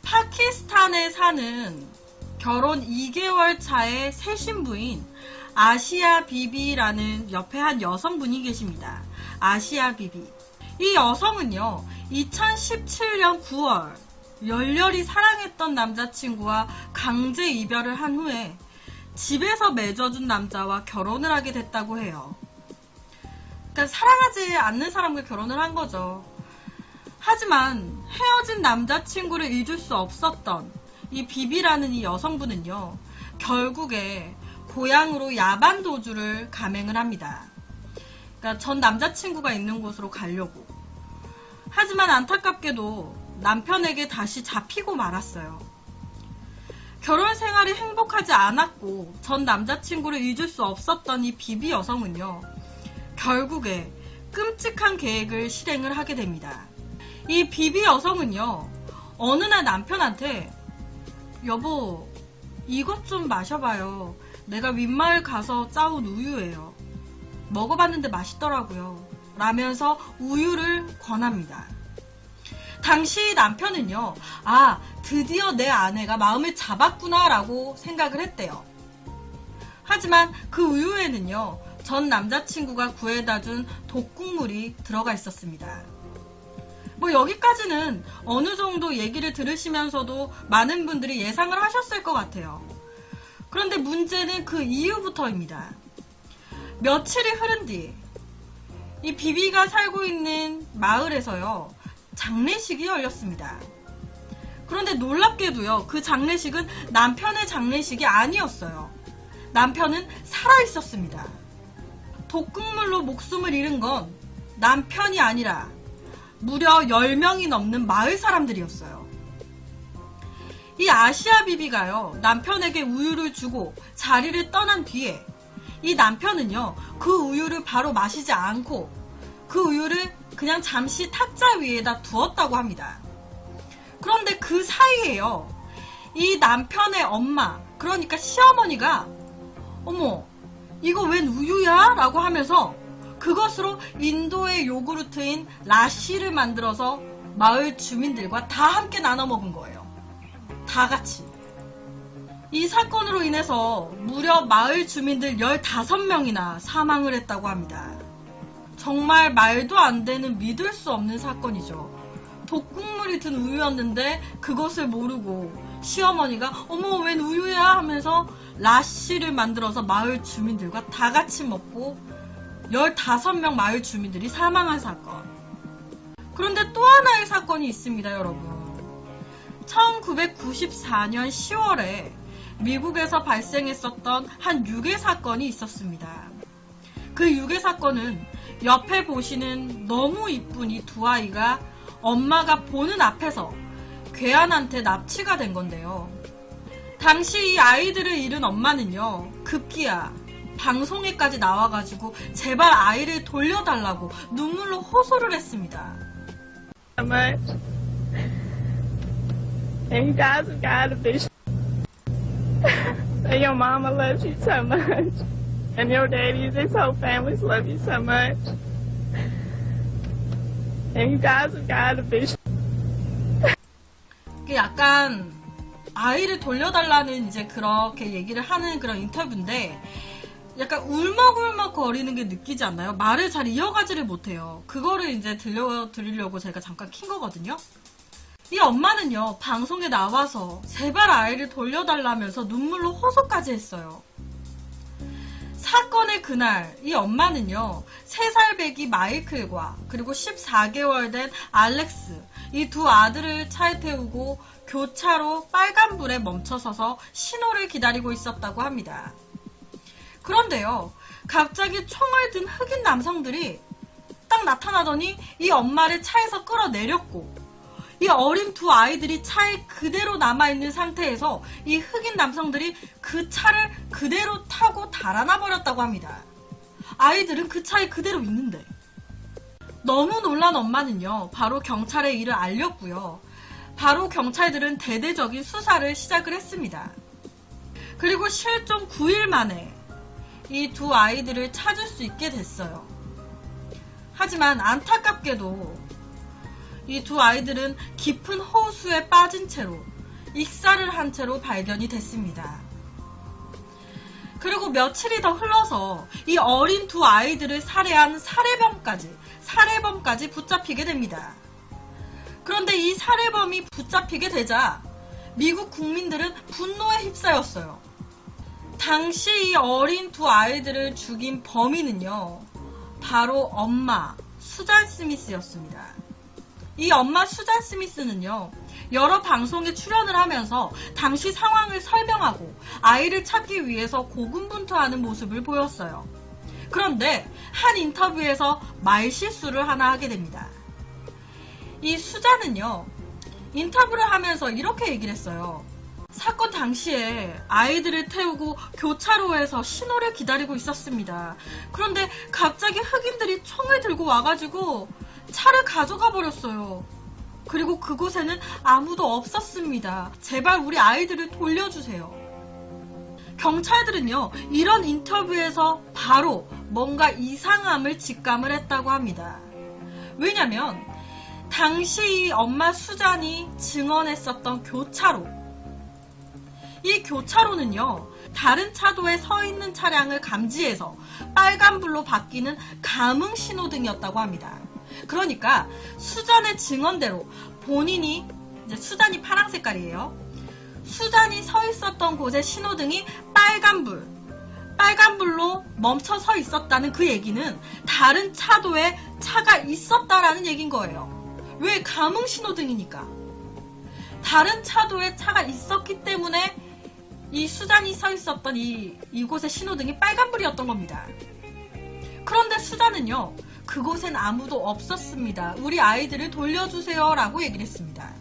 파키스탄에 사는 결혼 2개월 차의 새 신부인 아시아 비비라는 옆에 한 여성분이 계십니다. 아시아 비비. 이 여성은요, 2017년 9월 열렬히 사랑했던 남자친구와 강제 이별을 한 후에 집에서 맺어준 남자와 결혼을 하게 됐다고 해요. 그러니까 사랑하지 않는 사람과 결혼을 한 거죠. 하지만 헤어진 남자친구를 잊을 수 없었던 이 비비라는 이 여성분은요, 결국에 고향으로 야반 도주를 감행을 합니다. 그러니까 전 남자친구가 있는 곳으로 가려고. 하지만 안타깝게도 남편에게 다시 잡히고 말았어요. 결혼 생활이 행복하지 않았고 전 남자친구를 잊을 수 없었던 이 비비 여성은요, 결국에 끔찍한 계획을 실행을 하게 됩니다. 이 비비 여성은요, 어느 날 남편한테 여보, 이것 좀 마셔봐요. 내가 윗마을 가서 짜온 우유예요. 먹어봤는데 맛있더라고요. 라면서 우유를 권합니다. 당시 남편은요, 아, 드디어 내 아내가 마음을 잡았구나 라고 생각을 했대요. 하지만 그 우유에는요, 전 남자친구가 구해다 준 독국물이 들어가 있었습니다. 뭐 여기까지는 어느 정도 얘기를 들으시면서도 많은 분들이 예상을 하셨을 것 같아요. 그런데 문제는 그 이후부터입니다. 며칠이 흐른 뒤 이 비비가 살고 있는 마을에서요, 장례식이 열렸습니다. 그런데 놀랍게도요, 그 장례식은 남편의 장례식이 아니었어요. 남편은 살아있었습니다. 독극물로 목숨을 잃은 건 남편이 아니라 무려 10명이 넘는 마을 사람들이었어요. 이 아시아 비비가요, 남편에게 우유를 주고 자리를 떠난 뒤에 이 남편은요, 그 우유를 바로 마시지 않고 그 우유를 그냥 잠시 탁자 위에다 두었다고 합니다. 그런데 그 사이에요, 이 남편의 엄마, 그러니까 시어머니가 어머, 이거 웬 우유야? 라고 하면서 그것으로 인도의 요구르트인 라시를 만들어서 마을 주민들과 다 함께 나눠 먹은 거예요. 다 같이. 이 사건으로 인해서 무려 마을 주민들 15명이나 사망을 했다고 합니다. 정말 말도 안 되는, 믿을 수 없는 사건이죠. 독국물이 든 우유였는데 그것을 모르고 시어머니가 어머 웬 우유야 하면서 라시를 만들어서 마을 주민들과 다 같이 먹고 15명 마을 주민들이 사망한 사건. 그런데 또 하나의 사건이 있습니다, 여러분. 1994년 10월에 미국에서 발생했었던 한 유괴 사건이 있었습니다. 그 유괴 사건은 옆에 보시는 너무 이쁜 이 두 아이가 엄마가 보는 앞에서 괴한한테 납치가 된 건데요. 당시 이 아이들을 잃은 엄마는요, 급기야 방송에까지 나와가지고 제발 아이를 돌려달라고 눈물로 호소를 했습니다. And you guys have got to be and your mama loves you so much. And your daddy, this whole family love you so much. And you guys have got to be 이게 약간 아이를 돌려달라는 이제 그렇게 얘기를 하는 그런 인터뷰인데 약간 울먹울먹 거리는 게 느끼지 않나요? 말을 잘 이어가지를 못해요. 그거를 이제 들려드리려고 제가 잠깐 킨 거거든요. 이 엄마는요, 방송에 나와서 제발 아이를 돌려달라면서 눈물로 호소까지 했어요. 사건의 그날 이 엄마는요, 3살 배기 마이클과 그리고 14개월 된 알렉스, 이 두 아들을 차에 태우고 교차로 빨간불에 멈춰서서 신호를 기다리고 있었다고 합니다. 그런데요, 갑자기 총을 든 흑인 남성들이 딱 나타나더니 이 엄마를 차에서 끌어내렸고 이 어린 두 아이들이 차에 그대로 남아있는 상태에서 이 흑인 남성들이 그 차를 그대로 타고 달아나 버렸다고 합니다. 아이들은 그 차에 그대로 있는데. 너무 놀란 엄마는요, 바로 경찰에 이를 알렸고요. 바로 경찰들은 대대적인 수사를 시작을 했습니다. 그리고 실종 9일 만에 이 두 아이들을 찾을 수 있게 됐어요. 하지만 안타깝게도 이 두 아이들은 깊은 호수에 빠진 채로 익사를 한 채로 발견이 됐습니다. 그리고 며칠이 더 흘러서 이 어린 두 아이들을 살해한 살해범까지 붙잡히게 됩니다. 그런데 이 살해범이 붙잡히게 되자 미국 국민들은 분노에 휩싸였어요. 당시 이 어린 두 아이들을 죽인 범인은요, 바로 엄마 수잔 스미스였습니다. 이 엄마 수잔 스미스는요, 여러 방송에 출연을 하면서 당시 상황을 설명하고 아이를 찾기 위해서 고군분투하는 모습을 보였어요. 그런데 한 인터뷰에서 말실수를 하나 하게 됩니다. 이 수잔은요, 인터뷰를 하면서 이렇게 얘기를 했어요. 사건 당시에 아이들을 태우고 교차로에서 신호를 기다리고 있었습니다. 그런데 갑자기 흑인들이 총을 들고 와가지고 차를 가져가 버렸어요. 그리고 그곳에는 아무도 없었습니다. 제발 우리 아이들을 돌려주세요. 경찰들은요, 이런 인터뷰에서 바로 뭔가 이상함을 직감을 했다고 합니다. 왜냐면 당시 엄마 수잔이 증언했었던 교차로, 이 교차로는요, 다른 차도에 서 있는 차량을 감지해서 빨간불로 바뀌는 감응 신호등이었다고 합니다. 그러니까 수잔의 증언대로 본인이, 이제 수잔이 파란 색깔이에요. 수잔이 서 있었던 곳의 신호등이 빨간불로 멈춰 서 있었다는 그 얘기는 다른 차도에 차가 있었다라는 얘기인 거예요. 왜? 감응 신호등이니까. 다른 차도에 차가 있었기 때문에 이 수잔이 서 있었던 이곳의 신호등이 빨간불이었던 겁니다. 그런데 수잔은요, 그곳엔 아무도 없었습니다. 우리 아이들을 돌려주세요 라고 얘기를 했습니다.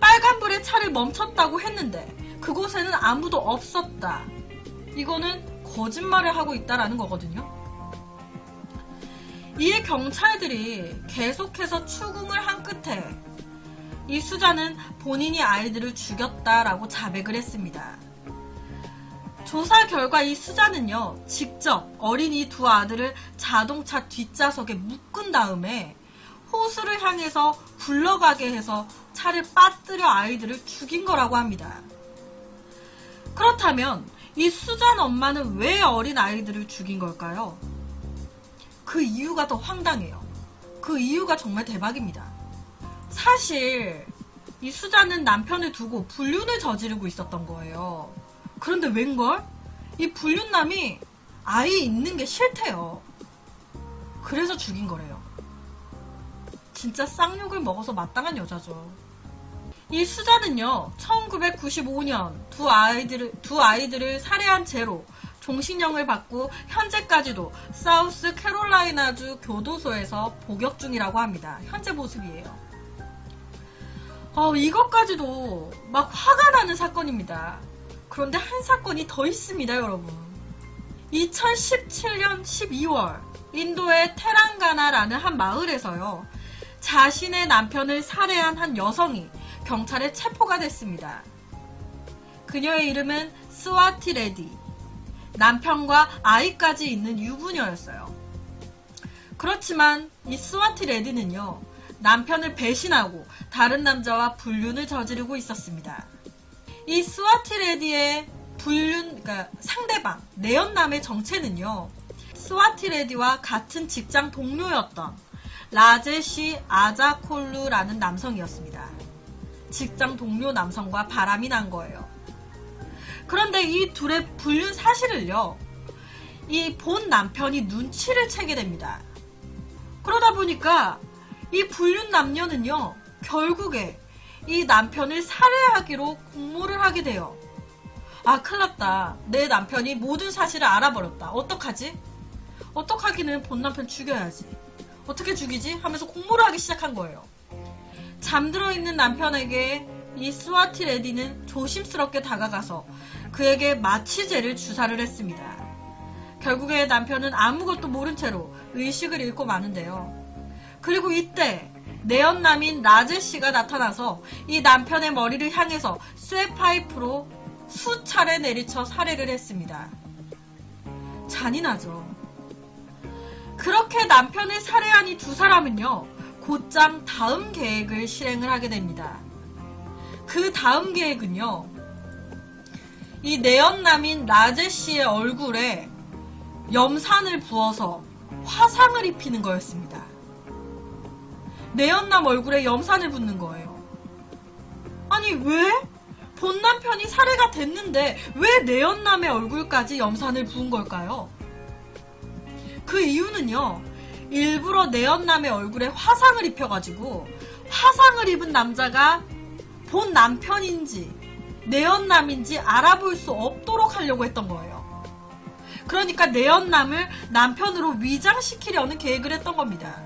빨간불에 차를 멈췄다고 했는데 그곳에는 아무도 없었다. 이거는 거짓말을 하고 있다라는 거거든요. 이에 경찰들이 계속해서 추궁을 한 끝에 이 수잔은 본인이 아이들을 죽였다라고 자백을 했습니다. 조사 결과 이 수잔은요, 직접 어린이 두 아들을 자동차 뒷좌석에 묶은 다음에 호수를 향해서 굴러가게 해서 차를 빠뜨려 아이들을 죽인 거라고 합니다. 그렇다면 이 수잔 엄마는 왜 어린 아이들을 죽인 걸까요? 그 이유가 더 황당해요. 그 이유가 정말 대박입니다. 사실 이 수잔은 남편을 두고 불륜을 저지르고 있었던 거예요. 그런데 웬걸? 이 불륜남이 아이 있는 게 싫대요. 그래서 죽인 거래요. 진짜 쌍욕을 먹어서 마땅한 여자죠. 이 수잔은요, 1995년 두 아이들을 살해한 죄로 종신형을 받고 현재까지도 사우스 캐롤라이나주 교도소에서 복역 중이라고 합니다. 현재 모습이에요. 이것까지도 막 화가 나는 사건입니다. 그런데 한 사건이 더 있습니다, 여러분. 2017년 12월 인도의 테랑가나라는 한 마을에서요, 자신의 남편을 살해한 한 여성이 경찰에 체포가 됐습니다. 그녀의 이름은 스와티 레디, 남편과 아이까지 있는 유부녀였어요. 그렇지만 이 스와티 레디는요, 남편을 배신하고 다른 남자와 불륜을 저지르고 있었습니다. 이 스와티 레디의 그러니까 상대방, 내연남의 정체는요, 스와티 레디와 같은 직장 동료였던 라제시 아자콜루라는 남성이었습니다. 직장 동료 남성과 바람이 난 거예요. 그런데 이 둘의 불륜 사실을요, 이 본 남편이 눈치를 채게 됩니다. 그러다 보니까 이 불륜 남녀는요, 결국에 이 남편을 살해하기로 공모를 하게 돼요. 아, 큰일 났다. 내 남편이 모든 사실을 알아버렸다. 어떡하지? 어떡하기는 본 남편 죽여야지. 어떻게 죽이지? 하면서 공모를 하기 시작한 거예요. 잠들어 있는 남편에게 이 스와티 레디는 조심스럽게 다가가서 그에게 마취제를 주사를 했습니다. 결국에 남편은 아무것도 모른 채로 의식을 잃고 마는데요. 그리고 이때 내연남인 라제시가 나타나서 이 남편의 머리를 향해서 쇠파이프로 수차례 내리쳐 살해를 했습니다. 잔인하죠. 그렇게 남편을 살해한 이 두 사람은요, 곧장 다음 계획을 실행을 하게 됩니다. 그 다음 계획은요, 이 내연남인 라제 씨의 얼굴에 염산을 부어서 화상을 입히는 거였습니다. 내연남 얼굴에 염산을 붓는 거예요. 아니, 왜? 본 남편이 살해가 됐는데 왜 내연남의 얼굴까지 염산을 부은 걸까요? 그 이유는요, 일부러 내연남의 얼굴에 화상을 입혀가지고 화상을 입은 남자가 본 남편인지 내연남인지 알아볼 수 없도록 하려고 했던 거예요. 그러니까 내연남을 남편으로 위장시키려는 계획을 했던 겁니다.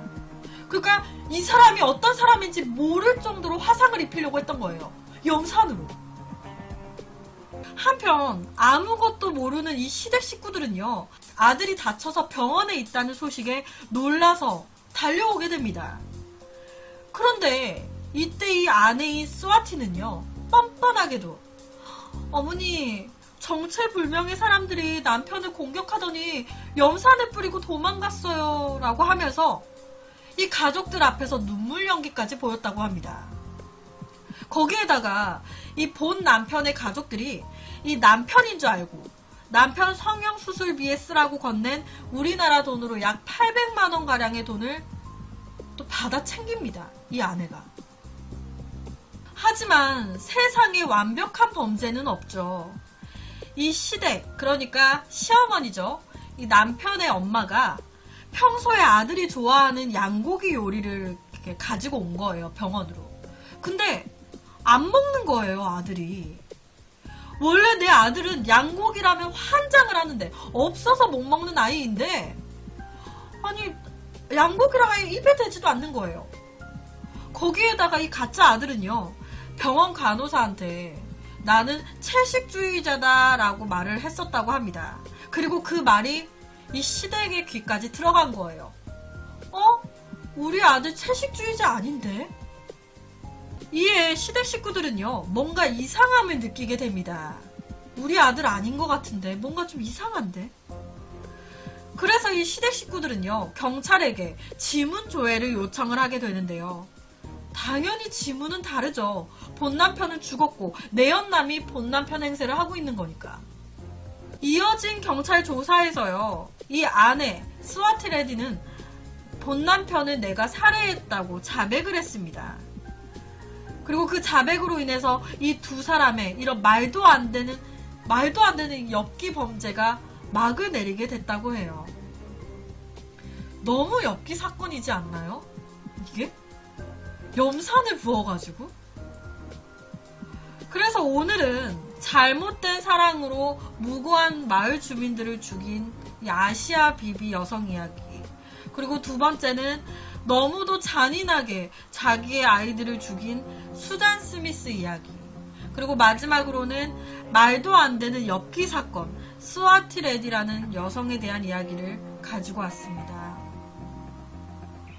그러니까 이 사람이 어떤 사람인지 모를 정도로 화상을 입히려고 했던 거예요. 염산으로. 한편 아무것도 모르는 이 시댁 식구들은요, 아들이 다쳐서 병원에 있다는 소식에 놀라서 달려오게 됩니다. 그런데 이때 이 아내인 스와티는요, 뻔뻔하게도 어머니, 정체불명의 사람들이 남편을 공격하더니 염산을 뿌리고 도망갔어요 라고 하면서 이 가족들 앞에서 눈물 연기까지 보였다고 합니다. 거기에다가 이 본 남편의 가족들이 이 남편인 줄 알고 남편 성형수술비에 쓰라고 건넨 우리나라 돈으로 약 800만원 가량의 돈을 또 받아 챙깁니다. 이 아내가. 하지만 세상에 완벽한 범죄는 없죠. 이 시댁, 그러니까 시어머니죠. 이 남편의 엄마가 평소에 아들이 좋아하는 양고기 요리를 이렇게 가지고 온 거예요, 병원으로. 근데 안 먹는 거예요, 아들이. 원래 내 아들은 양고기라면 환장을 하는데 없어서 못 먹는 아이인데, 아니, 양고기랑 아예 입에 대지도 않는 거예요. 거기에다가 이 가짜 아들은요, 병원 간호사한테 나는 채식주의자다 라고 말을 했었다고 합니다. 그리고 그 말이 이 시댁의 귀까지 들어간 거예요. 우리 아들 채식주의자 아닌데? 이에 시댁 식구들은요, 뭔가 이상함을 느끼게 됩니다. 우리 아들 아닌 것 같은데 뭔가 좀 이상한데? 그래서 이 시댁 식구들은요, 경찰에게 지문 조회를 요청을 하게 되는데요. 당연히 지문은 다르죠. 본 남편은 죽었고 내연남이 본 남편 행세를 하고 있는 거니까. 이어진 경찰 조사에서요, 이 아내 스와티 레디는 본 남편을 내가 살해했다고 자백을 했습니다. 그리고 그 자백으로 인해서 이 두 사람의 이런 말도 안 되는 엽기 범죄가 막을 내리게 됐다고 해요. 너무 엽기 사건이지 않나요? 이게? 염산을 부어가지고? 그래서 오늘은 잘못된 사랑으로 무고한 마을 주민들을 죽인 이 아시아 비비 여성 이야기, 그리고 두 번째는 너무도 잔인하게 자기의 아이들을 죽인 수잔 스미스 이야기, 그리고 마지막으로는 말도 안 되는 엽기 사건 스와티 레디라는 여성에 대한 이야기를 가지고 왔습니다.